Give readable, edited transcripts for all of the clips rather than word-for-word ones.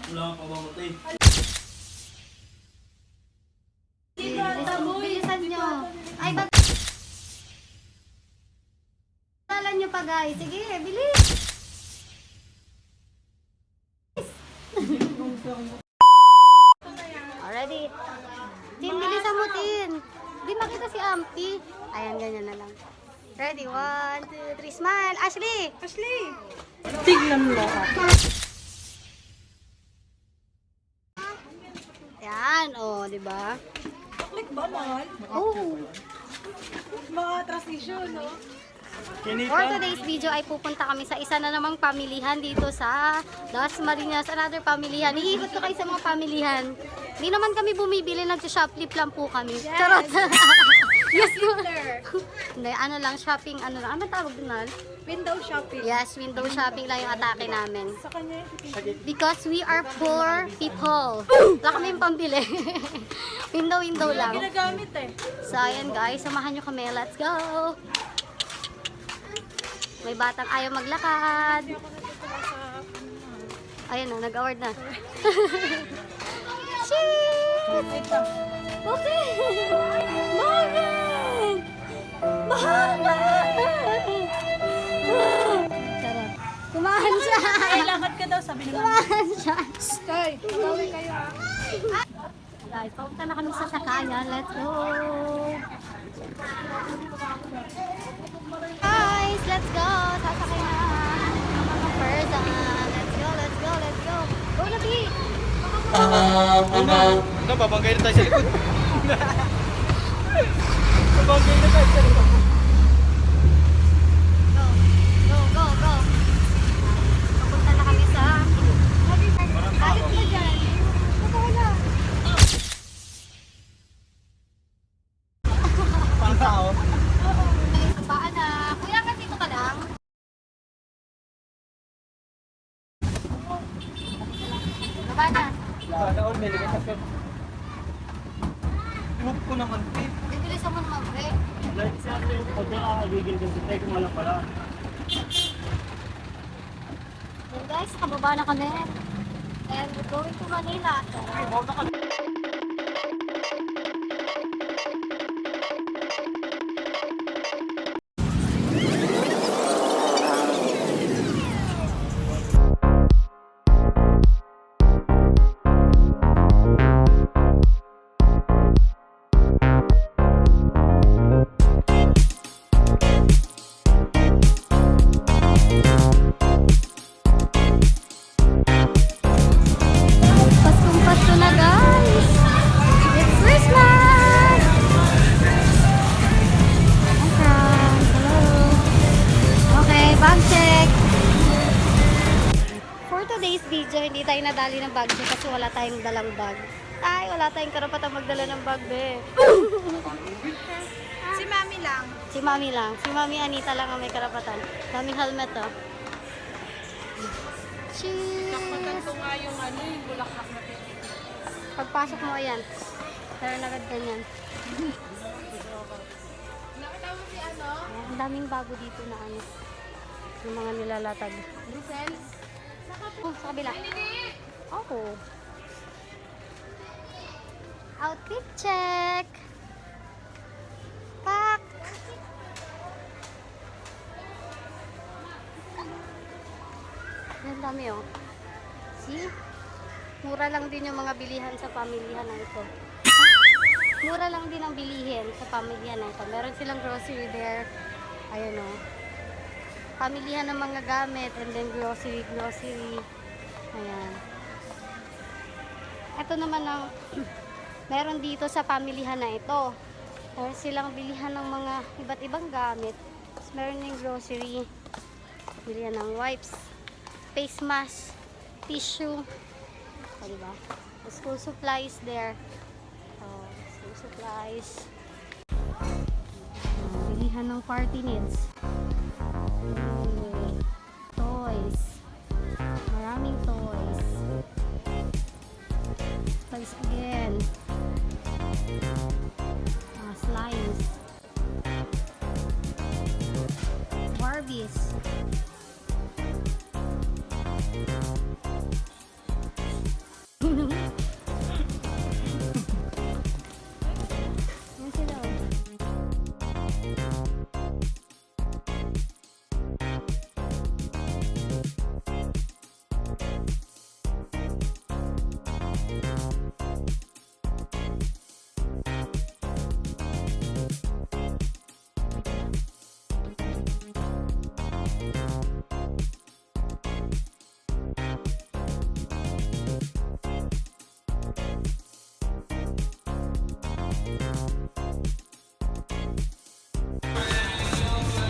Wala kang pamamatay. Bilisan nyo. Ay, ba't? Talan nyo pa guys. Sige, bilis. Already. Tin, bilisan mo, Tin. Di makita si Ampy. Ayan, ganyan na lang. Ready? 1, 2, 3, smile. Ashley! Ashley! Tignan mo ako. Yan, oh, di ba? Click ba, mahal? Oh. Mga transition, no? For today's video ay pupunta kami sa isa na namang pamilihan dito sa Las Marinas. Another pamilihan. Iikot ko kayo sa mga pamilihan. Hindi naman kami bumibili, nag-shoplift lang po kami. Yes. Charot! Yes, Hitler. hindi, ano lang, shopping, ano lang. Ano tawag doon? Window shopping. Yes, window shopping lang yung atake namin. Sa kanya Because we are poor people. Wala kami yung pambili. Window lang. ginagamit eh. So, ayan guys, samahan nyo kami. Let's go! May batang ayaw maglakad. Hindi ako natutuwa sa... Ayun na, nag-award na. Shit! Ito. Okay! Bakit? Bakit? Sarap. Kumahan siya! Ay, lakad ka daw, sabi ni Mama. Kumahan siya! Sky, pagkawin kayo ha. Guys, papunta na kami sa sakayan. Let's go! Guys, let's go! Sasakay na ang mga person. Let's go, let's go, let's go! Go na, Bi! Ano, babanggay na tayo sa likod. Babanggay na tayo sa likod. Go, go, go, go! Papunta na kami sa... Balik mo dyan! Wala! Pang tao. Baan na. Kuya, ka dito ka lang. Baba na. Sana all, may ligat ako. Move ko naman, Pete. Bibilisan mo naman, pre. Like, sa akin, pag nakakagigil ka sa tayo, kung wala pala. So guys, kababa na kami. And we're going to Manila. Ay, huwag na ka. Paskong Pasko na guys! It's Christmas! Okay, hello. Okay, bag check. For today's video, hindi tayo nadali ng bag check kasi wala tayong dalang bag. Ay, wala tayong karapatang magdala ng bag, be. Si Mami lang. Si Mami lang. Si Mami Anita lang ang may karapatan. Daming helmet, oh. Cheers! Maganda nga yung ano, yung bulaklak na pinito. Pagpasok mo, ayan. Meron agad ganyan. Nakita mo si ano? Ayan, ang daming bago dito na ano. Yung mga nilalatag. Giselle? Oh, sa kabila. Oh. Outfit check. Pak. Ang dami, oh. See? Mura lang din yung mga bilihan sa pamilihan na ito. Mura lang din ang bilihin sa pamilihan na ito. Meron silang grocery there. Ayan, oh. Pamilihan ng mga gamit and then grocery. Ayan. Ito naman ang meron dito sa pamilihan na ito. Meron silang bilihan ng mga iba't ibang gamit. Tapos meron yung grocery. Bilihan ng wipes, face mask, tissue. O, diba? School supplies there. School supplies. Bilihan ng party needs. Toys. Maraming toys. Toys again. Slimes. Barbies.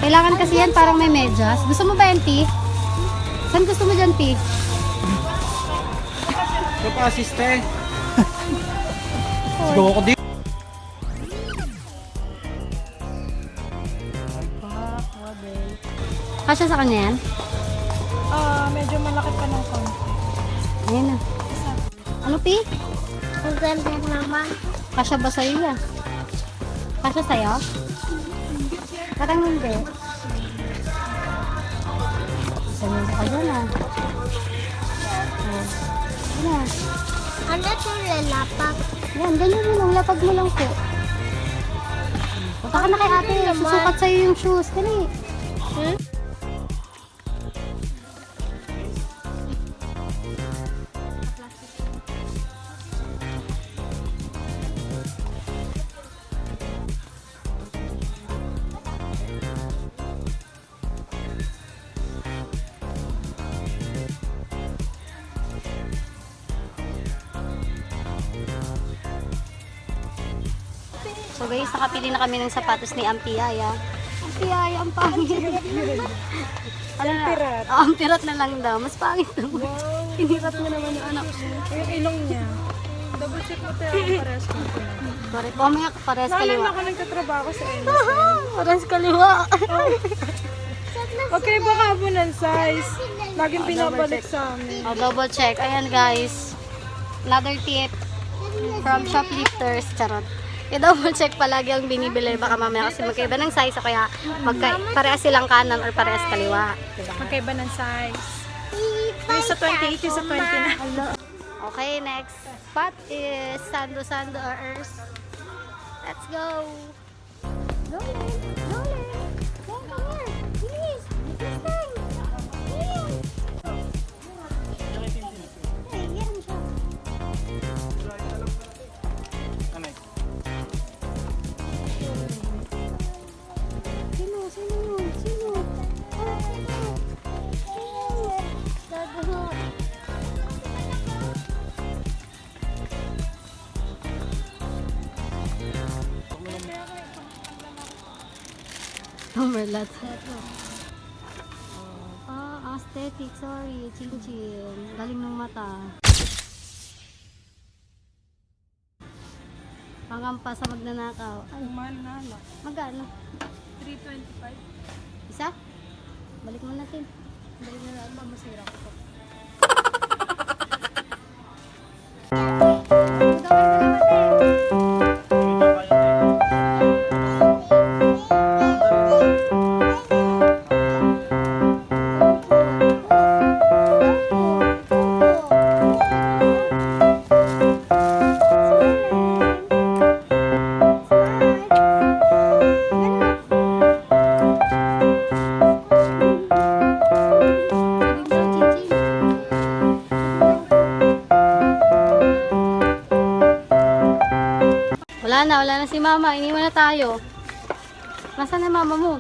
Kailangan kasi yan parang may medyas. Gusto mo ba yan, P? Saan gusto mo dyan, P? Ito pa, asiste. Go ko dito. Kasya sa kanya yan? Medyo malaki pa ng konti. Ayan na. Ano, P? Ang ganda naman. Kasya ba sa'yo yan? Kasya sa'yo? Parang hindi. Sabihin ka dyan ah. Oh. Yan. Ano itong lalapak? Yan, ganyan mo lang. Lapag mo lang po. Punta ka na kay ate. Susukat sa'yo yung shoes. Dali. So guys, nakapili na kami ng sapatos ni Ampiyaya. Ampiyaya, ang pangit. Ano na? Ang pirat na lang daw. Mas pangit naman. Wow. Pinirat mo naman yung anak mo. Yung ilong niya. Double check mo tayo ang pares ko. Sorry, mamaya parehas kaliwa. Ako nagtatrabaho sa inyo. Parehas kaliwa. Huwag kayo baka po ng size. Laging pinabalik sa amin. Oh, double check. Ayan guys. Another tip from shoplifters. Charot. I-double check palagi ang binibili. Baka mamaya kasi magkaiba ng size o kaya parehas silang kanan or parehas kaliwa. Diba? Magkaiba ng size. Yung sa 28, yung sa 29. Okay, next spot is Sando Sandoers. Let's go! Rolling! Rolling! Come here! Please! This time! Please! Hey, yan siya. Sino? Sino yun? Sino? Dado. Merlat. Aesthetic. Sorry. Chin-chin. Galing ng mata. Pangampa sa magnanakaw. Ay, Manala. magkano? 325. Isa? Balik mo natin. Balik na lang, mamasira ko pa. Wala na si mama. Iniwan na tayo. Nasaan na mama mo?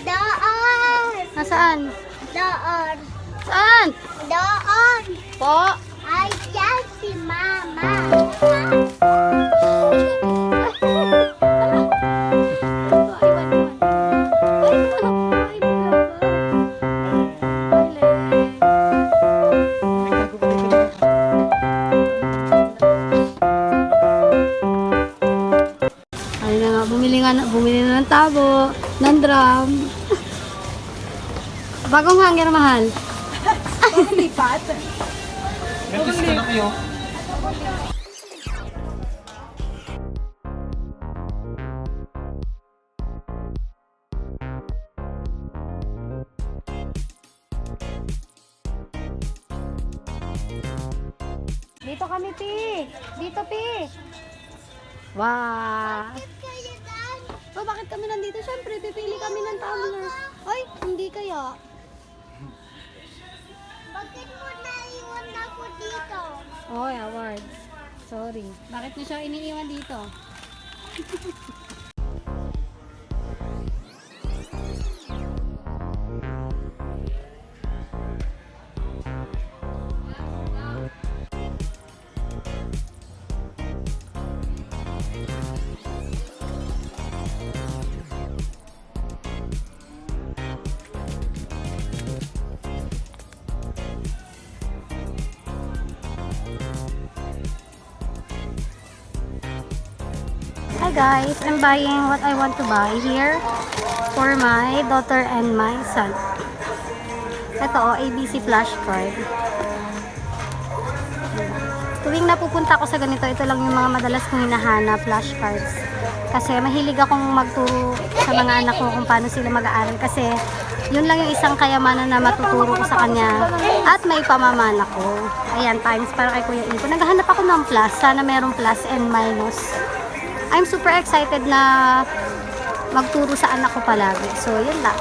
Doon! Nasaan? Doon! Saan? Doon! Po? Ayan si Mama! Bumili na ng tabo, ng drum. Bagong hanger, mahal. Lipat! Metis ka na kayo. Dito kami, Pi. Dito, Pi. Wow. Oh, bakit kami nandito? Siyempre, pipili kami ng tumbler. Ay, hindi kaya. Bakit mo naiwan ako dito? Oh, award. Sorry. Bakit mo siya iniiwan dito? guys, I'm buying what I want to buy here for my daughter and my son. Ito oh, ABC flashcard. Tuwing napupunta ako sa ganito, ito lang yung mga madalas kong hinahanap, flashcards. Kasi mahilig akong magturo sa mga anak ko kung paano sila mag-aaral. Kasi yun lang yung isang kayamanan na matuturo ko sa kanya at may pamamana ko. Ayan, times para kay Kuya Inko. Naghahanap ako ng plus. Sana merong plus and minus. I'm super excited na magturo sa anak ko palagi. So, yun lang.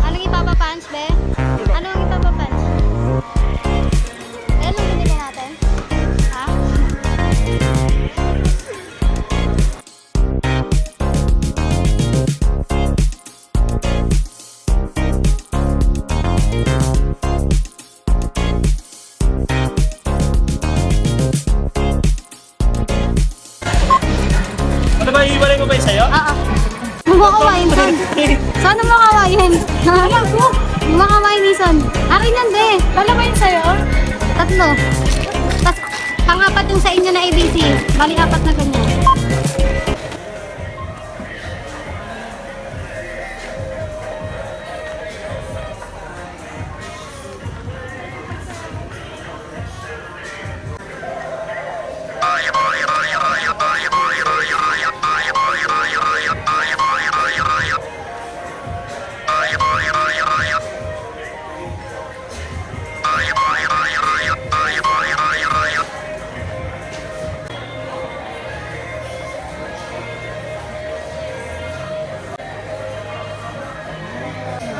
Anong ipapapunch, be? Anong ipapapunch? Ayan lang binili natin. Ha? Ano ba, iiwalay ko ba yung sa'yo? Oo. Mumakawain, son. Sana makawain. Mumakawain ni son. Akin yan, be. Wala ba yun sa'yo? Tatlo. Tapos, pang-apat yung sa inyo na ABC. Bali, apat na ganyan.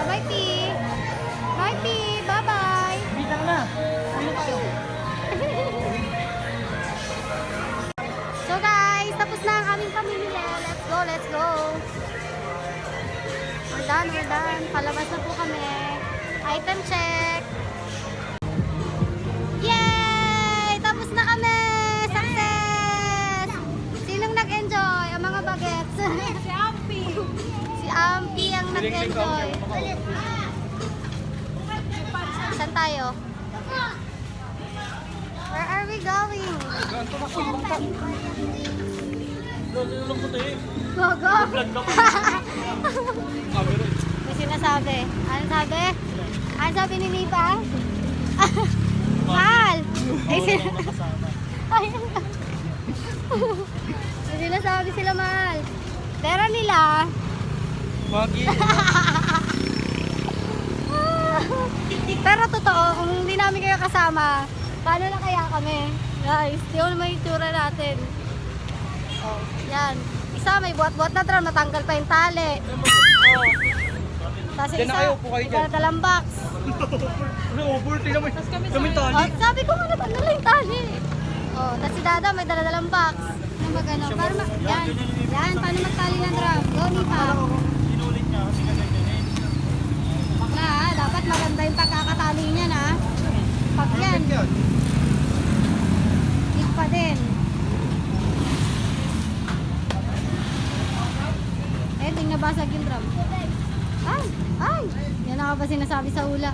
Bye, P. Bye, P. Bye-bye. Bitang na. Ano kayo? So guys, tapos na ang aming pamimili. Let's go, let's go. We're done. Palabas na po kami. Item check. Yay! Tapos na kami! Success! Sinong nag-enjoy? Ang mga bagets. Si Ampi. Si Ampi ang nag-enjoy. Saan tayo? Where are we going? Lulong ko to eh. Go, go! Vlog ka pa. May sinasabi. Ano sabi? Ano sabi ni Nipa? Mahal! Ay, Ayun lang. May sinasabi sila mahal. Pero nila, Magi. pero totoo, kung hindi namin kayo kasama, paano na kaya kami? Guys, yun may itsura natin. Oh, yan. Isa may buhat-buhat na drum, natanggal pa yung tali. Oh. Tapos Diyan na isa, kayo, upo kayo dyan. dalang box. Ano, over? Tingnan mo. Kaming tali. Oh, sabi ko nga natanggal yung tali. Oh, tapos si Dada may daladalang box. Ano magano? Para yan. Yan, paano magtali ng drum? Go, Nipa. Inulit niya kasi ganyan eh. Bakla, dapat maganda yung pagkakatali niya na. Pag yan, hit pa din. Eh, ting nabasag yung drum. Ay! Yan ako ba sinasabi sa hula?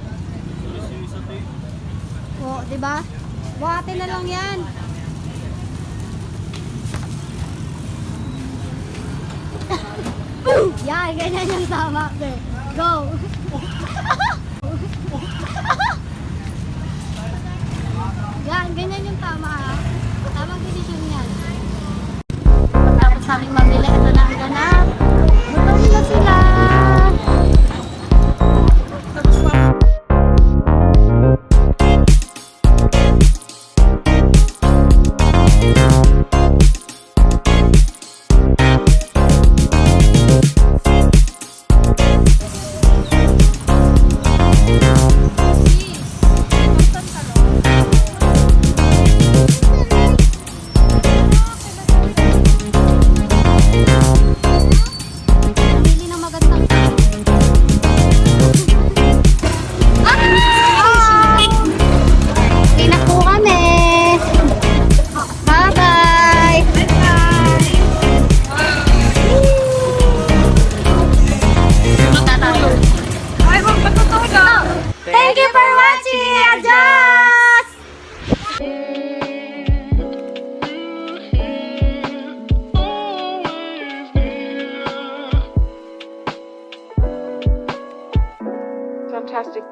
Oo, di ba? Buhatin na lang yan. Yan, ganyan yung tama. Go! Yan, ganyan yung tama ha. Tamang desisyon yan. Tapos sa aming mamili, ito na ang ganap. Gutom na sila! Chachi! Adios! Fantastic.